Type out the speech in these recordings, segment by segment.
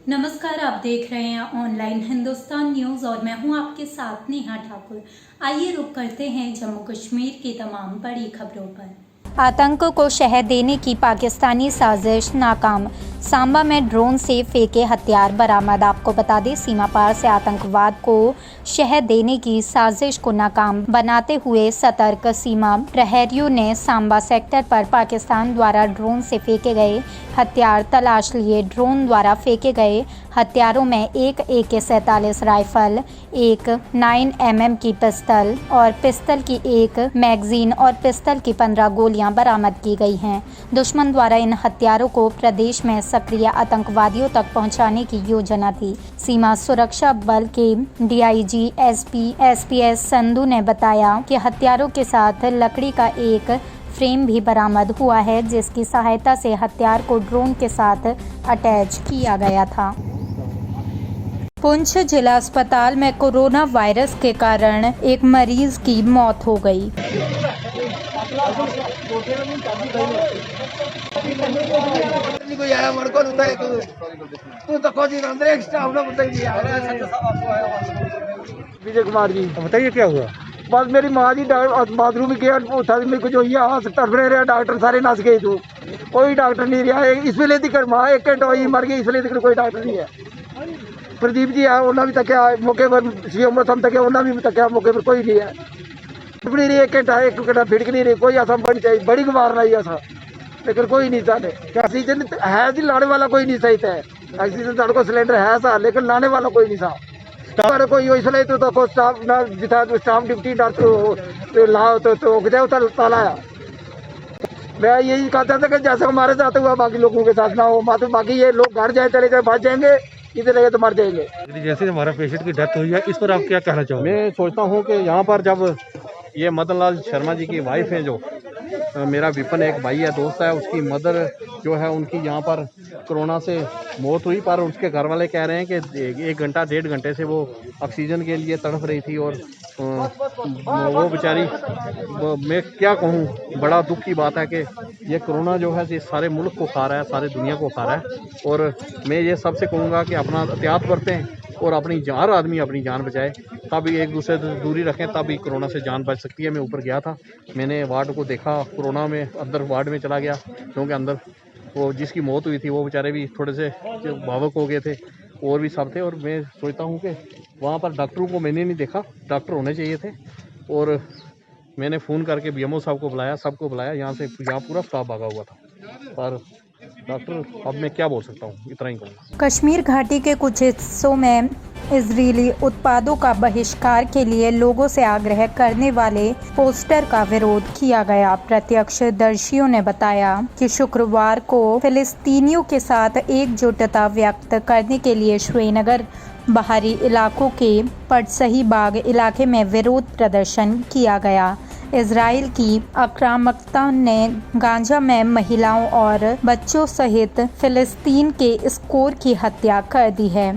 नमस्कार, आप देख रहे हैं ऑनलाइन हिंदुस्तान न्यूज़ और मैं हूं आपके साथ नेहा ठाकुर। आइए रुक करते हैं जम्मू कश्मीर की तमाम बड़ी खबरों पर। आतंक को शह देने की पाकिस्तानी साजिश नाकाम, सांबा में ड्रोन से फेंके हथियार बरामद। आपको बता दें, सीमा पार से आतंकवाद को शह देने की साजिश को नाकाम बनाते हुए सतर्क सीमा प्रहरियों ने सांबा सेक्टर पर पाकिस्तान द्वारा ड्रोन से फेंके गए हथियार तलाश लिए। ड्रोन द्वारा फेंके गए हथियारों में एक AK-47 राइफल, एक 9mm की पिस्तल और पिस्तल की एक मैगजीन और पिस्तल की 15 गोलियां बरामद की गई हैं। दुश्मन द्वारा इन हथियारों को प्रदेश में सक्रिय आतंकवादियों तक पहुंचाने की योजना थी। सीमा सुरक्षा बल के DIG SPS संधू ने बताया कि हथियारों के साथ लकड़ी का एक फ्रेम भी बरामद हुआ है, जिसकी सहायता से हथियार को ड्रोन के साथ अटैच किया गया था। पुंछ जिला अस्पताल में कोरोना वायरस के कारण एक मरीज की मौत हो गई। विजय कुमार जी, बताइए क्या हुआ? बस मेरी माँ जी बाथरूम में गया, मेरे को जो तड़फड़े रहे डॉक्टर सारे नस गए थे, कोई डॉक्टर नहीं रहा है। इसलिए दिक्कत माँ एक घंटा वही मर गई, इसलिए दिक्कत कोई डॉक्टर नहीं है। प्रदीप जी है, उन्होंने भी तकिया मौके पर, हम तकिया उन्होंने भी तकिया मौके पर, कोई नहीं है। नहीं रही एक घंटा फिटक नहीं रही, कोई ऐसा बन चाहिए बड़ी गुमार नहीं ऐसा, लेकिन कोई नहीं चाहते। ऑक्सीजन है जी, लाने वाला कोई नहीं सही है। ऑक्सीजन साढ़े को सिलेंडर है सा, लेकिन लाने वाला कोई नहीं सा। कोई इसलिए तो स्टाफ ना जिता स्टाफ ड्यूटी डॉक्टर लाओ तो ताला है। मैं यही कहता था कि जैसे हमारे साथ हुआ बाकी लोगों के साथ ना हो, बाकी ये लोग घर जाए चले जाए बच जाएंगे, इधर रहे तो मर जाएंगे। जैसे हमारा पेशेंट की डेथ हुई है, इस पर आप क्या कहना चाहोगे? मैं सोचता हूँ कि यहाँ पर जब ये मदन लाल शर्मा जी की वाइफ है, जो मेरा विपिन एक भाई है, दोस्त है, उसकी मदर जो है, उनकी यहाँ पर कोरोना से मौत हुई, पर उसके घर वाले कह रहे हैं कि 1 घंटा 1.5 घंटे से वो ऑक्सीजन के लिए तड़प रही थी। और वो बेचारी, मैं क्या कहूँ, बड़ा दुख की बात है कि ये कोरोना जो है ये सारे मुल्क को खा रहा है, सारी दुनिया को खा रहा है। और मैं ये सबसे कहूँगा कि अपना एहतियात बरतें और हर आदमी अपनी जान बचाए, तभी एक दूसरे से दूरी रखें, तभी कोरोना से जान बच सकती है। मैं ऊपर गया था, मैंने वार्ड को देखा, कोरोना में अंदर वार्ड में चला गया, क्योंकि अंदर वो जिसकी मौत हुई थी वो बेचारे भी थोड़े से भावुक हो गए थे, और भी सब थे। और मैं सोचता हूँ कि वहाँ पर डॉक्टरों को मैंने नहीं देखा, डॉक्टर होने चाहिए थे। और मैंने फ़ोन करके BMO साहब को बुलाया, सबको बुलाया, यहाँ पूरा स्टाफ भागा हुआ था, पर डॉक्टर, अब मैं क्या बोल सकता हूँ, इतना ही कहूँगा। कश्मीर घाटी के कुछ हिस्सों में इजरायली उत्पादों का बहिष्कार के लिए लोगों से आग्रह करने वाले पोस्टर का विरोध किया गया। प्रत्यक्षदर्शियों ने बताया कि शुक्रवार को फिलिस्तीनियों के साथ एकजुटता व्यक्त करने के लिए श्रीनगर बाहरी इलाकों के पटसही बाग इलाके में विरोध प्रदर्शन किया गया। इजराइल की आक्रामकता ने गाजा में महिलाओं और बच्चों सहित फिलिस्तीन के स्कोर की हत्या कर दी है।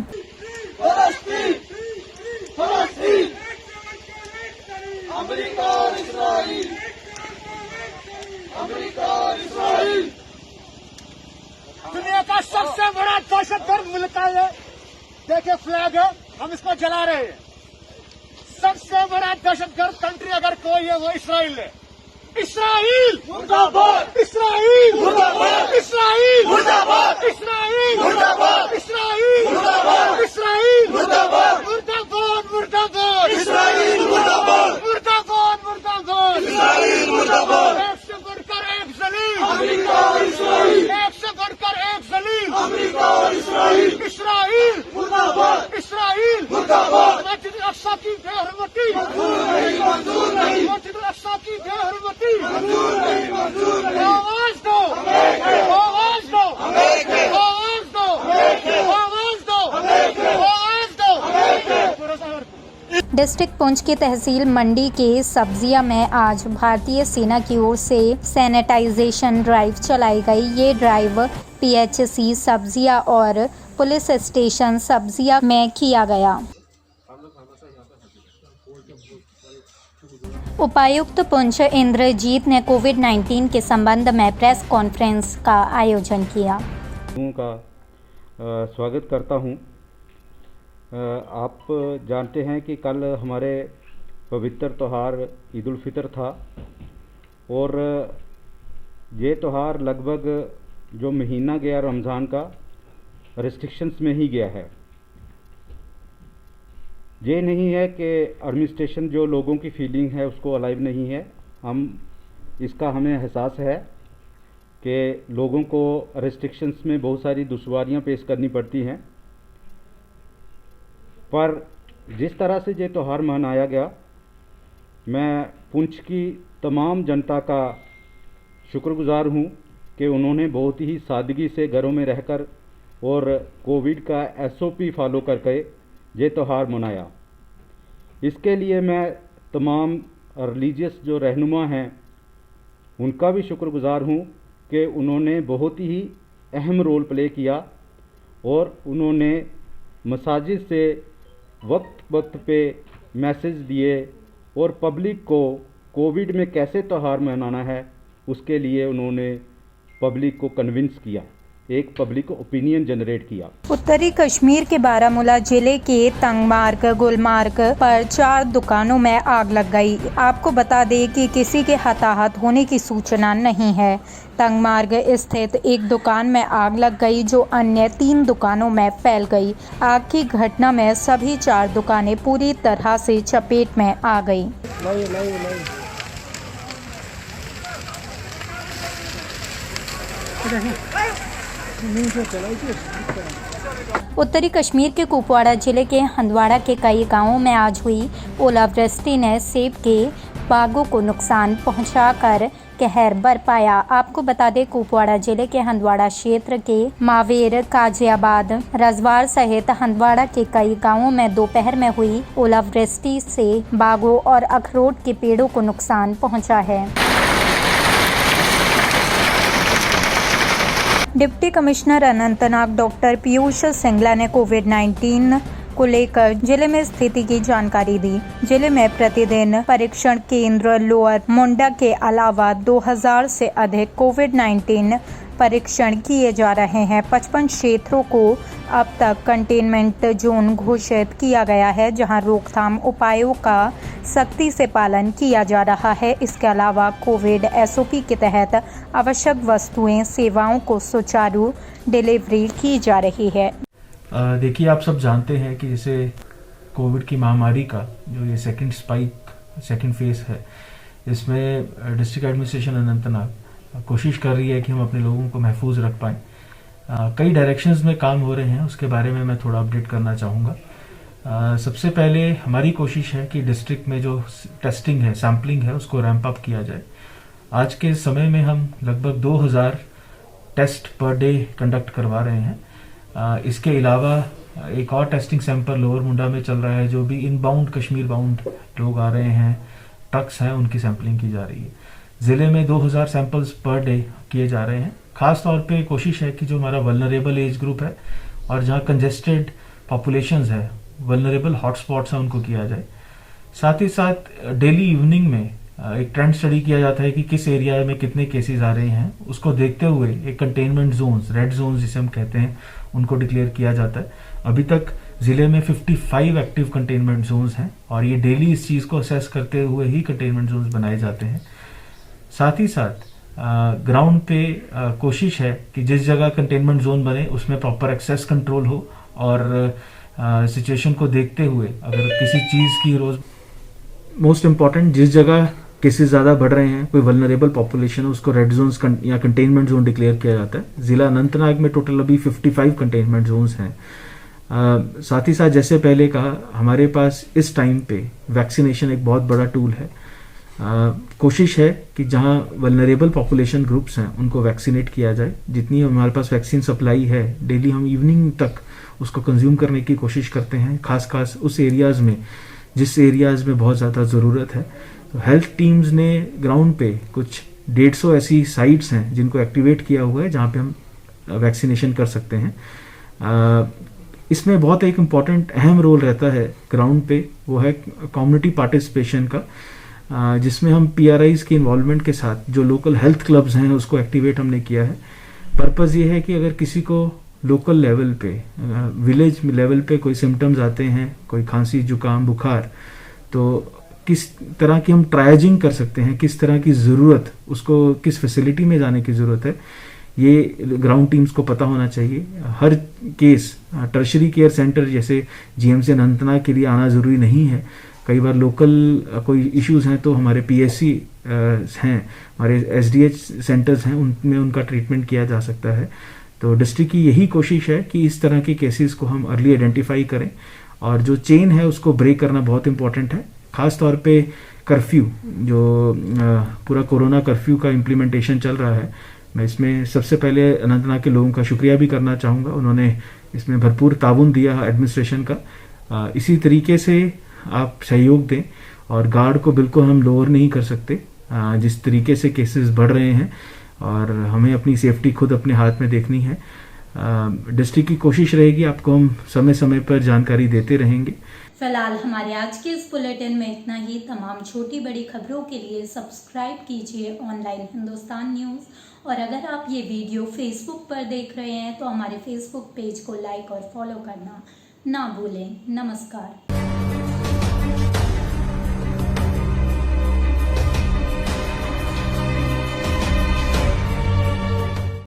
दुनिया का सबसे बड़ा दहशतगर्द मुल्क है, देखिए फ्लैग है, हम इसको जला रहे हैं। सबसे बड़ा दहशतगर्द कंट्री अगर कोई है वो इसराइल है। इसराइल मुर्दाबाद, इसराइल मुर्दाबाद, इसराइल मुर्दाबाद, इसराइल मुर्दाबाद, इसराइल मुर्दाबाद, इसराइल मुर्दाबाद, मुर्दाबाद, मुर्दाबाद, इसराइल मुर्दाबाद, मुर्दाबाद, मुर्दाबाद, इसराइल मुर्दाबाद। एक से बढ़कर एक जलील अमेरिका और इसराइल, एक से बढ़कर एक जलील अमेरिका और इसराइल, इसराइल मुर्दाबाद, इसराइल मुर्दाबाद। मस्जिद अक्सा की बेहरमती मंजूर नहीं, मंजूर नहीं, मस्जिद अक्सा की बेहरमती मंजूर नहीं, मंजूर नहीं। आवाज दो, आवाज दो, आवाज दो, आवाज दो, आवाज दो। डिस्ट्रिक्ट पुंछ की तहसील मंडी के सब्जिया में आज भारतीय सेना की ओर से सैनिटाइजेशन ड्राइव चलाई गई। ये ड्राइव PHC सब्जिया और पुलिस स्टेशन सब्जिया में किया गया। उपायुक्त पुंछ इंद्रजीत ने कोविड-19 के संबंध में प्रेस कॉन्फ्रेंस का आयोजन किया। का स्वागत करता हूं। आप जानते हैं कि कल हमारे पवित्र त्यौहार ईद उल फितर था और ये त्यौहार लगभग जो महीना गया रमज़ान का रेस्ट्रिक्शंस में ही गया है। ये नहीं है कि एडमिनिस्ट्रेशन जो लोगों की फीलिंग है उसको अलाइव नहीं है, इसका हमें एहसास है कि लोगों को रेस्ट्रिक्शंस में बहुत सारी दुश्वारियां पेश करनी पड़ती हैं, पर जिस तरह से ये त्यौहार मनाया गया, मैं पुंछ की तमाम जनता का शुक्रगुजार हूँ कि उन्होंने बहुत ही सादगी से घरों में रहकर और कोविड का SOP फॉलो करके ये त्यौहार मनाया। इसके लिए मैं तमाम रिलीजियस जो रहनुमा हैं उनका भी शुक्रगुजार हूँ कि उन्होंने बहुत ही अहम रोल प्ले किया और उन्होंने मसाजिद से वक्त वक्त पे मैसेज दिए और पब्लिक को कोविड में कैसे त्यौहार मनाना है उसके लिए उन्होंने पब्लिक को कन्विंस किया, एक पब्लिक ओपिनियन जनरेट किया। उत्तरी कश्मीर के बारामूला जिले के तंगमार्ग गुलमार्ग पर 4 दुकानों में आग लग गई। आपको बता दें कि किसी के हताहत होने की सूचना नहीं है। तंगमार्ग स्थित एक दुकान में आग लग गई जो अन्य 3 दुकानों में फैल गई। आग की घटना में सभी 4 दुकानें पूरी तरह से चपेट में आ गई। उत्तरी कश्मीर के कुपवाड़ा जिले के हंदवाड़ा के कई गांवों में आज हुई ओलावृष्टि ने सेब के बागों को नुकसान पहुंचाकर कहर बरपाया। आपको बता दें, कुपवाड़ा जिले के हंदवाड़ा क्षेत्र के मावेर, काजियाबाद, रजवाड़ सहित हंदवाड़ा के कई गांवों में दोपहर में हुई ओलावृष्टि से बागों और अखरोट के पेड़ों को नुकसान पहुंचा है। Deputy commissioner Anantnag doctor Piyush Singla ने कोविड-19 को लेकर जिले में स्थिति की जानकारी दी। जिले में प्रतिदिन परीक्षण केंद्र लोअर मुंडा के अलावा 2000 से अधिक कोविड-19 परीक्षण किए जा रहे हैं। 55 क्षेत्रों को अब तक कंटेनमेंट जोन घोषित किया गया है, जहां रोकथाम उपायों का सख्ती से पालन किया जा रहा है। इसके अलावा कोविड SOP के तहत आवश्यक वस्तुएं सेवाओं को सुचारू डिलीवरी की जा रही है। देखिए, आप सब जानते हैं कि जैसे कोविड की महामारी का जो ये सेकंड फेज है, इसमें डिस्ट्रिक्ट एडमिनिस्ट्रेशन अनंतनाग कोशिश कर रही है कि हम अपने लोगों को महफूज रख पाएं। कई डायरेक्शंस में काम हो रहे हैं, उसके बारे में मैं थोड़ा अपडेट करना चाहूँगा। सबसे पहले हमारी कोशिश है कि डिस्ट्रिक्ट में जो टेस्टिंग है, सैम्पलिंग है, उसको रैंप अप किया जाए। आज के समय में हम लगभग 2000 टेस्ट पर डे कंडक्ट करवा रहे हैं। इसके अलावा एक और टेस्टिंग सैंपल लोअर मुंडा में चल रहा है, जो भी इनबाउंड कश्मीर बाउंड लोग आ रहे हैं, ट्रक्स हैं, उनकी सैंपलिंग की जा रही है। जिले में 2000 सैंपल्स पर डे किए जा रहे हैं। खास तौर पे कोशिश है कि जो हमारा वल्नरेबल एज ग्रुप है और जहाँ कंजेस्टेड पॉपुलेशंस है, वल्नरेबल हॉटस्पॉट्स हैं, उनको किया जाए। साथ ही साथ डेली इवनिंग में एक ट्रेंड स्टडी किया जाता है कि किस एरिया में कितने केसेस आ रहे हैं। उसको देखते हुए एक कंटेनमेंट जोन्स, रेड जोन्स जिसे हम कहते हैं, उनको डिक्लेयर किया जाता है। अभी तक जिले में 55 एक्टिव कंटेनमेंट जोन्स हैं और ये डेली इस चीज को असेस करते हुए ही कंटेनमेंट जोन्स बनाए जाते हैं। साथ ही साथ ग्राउंड पे कोशिश है कि जिस जगह कंटेनमेंट जोन बने उसमें प्रॉपर एक्सेस कंट्रोल हो और सिचुएशन को देखते हुए अगर किसी चीज की रोज मोस्ट इम्पॉर्टेंट जिस जगह केसेस ज्यादा बढ़ रहे हैं, कोई वल्नरेबल पॉपुलेशन है, उसको रेड जोन्स या कंटेनमेंट जोन डिक्लेयर किया जाता है। जिला अनंतनाग में टोटल अभी 55 कंटेनमेंट जोन्स हैं। साथ ही साथ जैसे पहले कहा, हमारे पास इस टाइम पे वैक्सीनेशन एक बहुत बड़ा टूल है। कोशिश है कि जहां वल्नरेबल पॉपुलेशन ग्रुप्स हैं उनको वैक्सीनेट किया जाए। जितनी हमारे पास वैक्सीन सप्लाई है, डेली हम इवनिंग तक उसको कंज्यूम करने की कोशिश करते हैं, खास उस एरियाज में जिस एरियाज में बहुत ज़्यादा ज़रूरत है। तो हेल्थ टीम्स ने ग्राउंड पे कुछ 150 ऐसी साइट्स हैं जिनको एक्टिवेट किया हुआ है, जहाँ पे हम वैक्सीनेशन कर सकते हैं। इसमें बहुत एक इम्पॉर्टेंट अहम रोल रहता है ग्राउंड पे, वो है कम्युनिटी पार्टिसिपेशन का, जिसमें हम PRIs की इन्वॉल्वमेंट के साथ जो लोकल हेल्थ क्लब्स हैं उसको एक्टिवेट हमने किया है। पर्पज़ ये है कि अगर किसी को लोकल लेवल पे, विलेज लेवल पे कोई सिम्टम्स आते हैं, कोई खांसी जुकाम बुखार, तो किस तरह की हम ट्रायजिंग कर सकते हैं, किस तरह की ज़रूरत, उसको किस फैसिलिटी में जाने की ज़रूरत है, ये ग्राउंड टीम्स को पता होना चाहिए। हर केस टर्शरी केयर सेंटर जैसे जीएमसी अनंतनाग के लिए आना ज़रूरी नहीं है। कई बार लोकल कोई इश्यूज़ हैं तो हमारे पीएससी हैं, हमारे एसडीएच सेंटर्स हैं, उनमें उनका ट्रीटमेंट किया जा सकता है। तो डिस्ट्रिक्ट की यही कोशिश है कि इस तरह के केसेस को हम अर्ली आइडेंटिफाई करें, और जो चेन है उसको ब्रेक करना बहुत इंपॉर्टेंट है। खास तौर पे कर्फ्यू, जो पूरा कोरोना कर्फ्यू का इम्प्लीमेंटेशन चल रहा है, मैं इसमें सबसे पहले अनंतनाग के लोगों का शुक्रिया भी करना चाहूँगा। उन्होंने इसमें भरपूर ताउन दिया एडमिनिस्ट्रेशन का। इसी तरीके से आप सहयोग दें, और गार्ड को बिल्कुल हम लोअर नहीं कर सकते जिस तरीके से केसेस बढ़ रहे हैं, और हमें अपनी सेफ्टी खुद अपने हाथ में देखनी है। डिस्ट्रिक्ट की कोशिश रहेगी, आपको हम समय समय पर जानकारी देते रहेंगे। फिलहाल हमारे आज के इस बुलेटिन में इतना ही। तमाम छोटी बड़ी खबरों के लिए सब्सक्राइब कीजिए ऑनलाइन हिंदुस्तान न्यूज़, और अगर आप ये वीडियो फेसबुक पर देख रहे हैं तो हमारे फेसबुक पेज को लाइक और फॉलो करना ना भूलें। नमस्कार।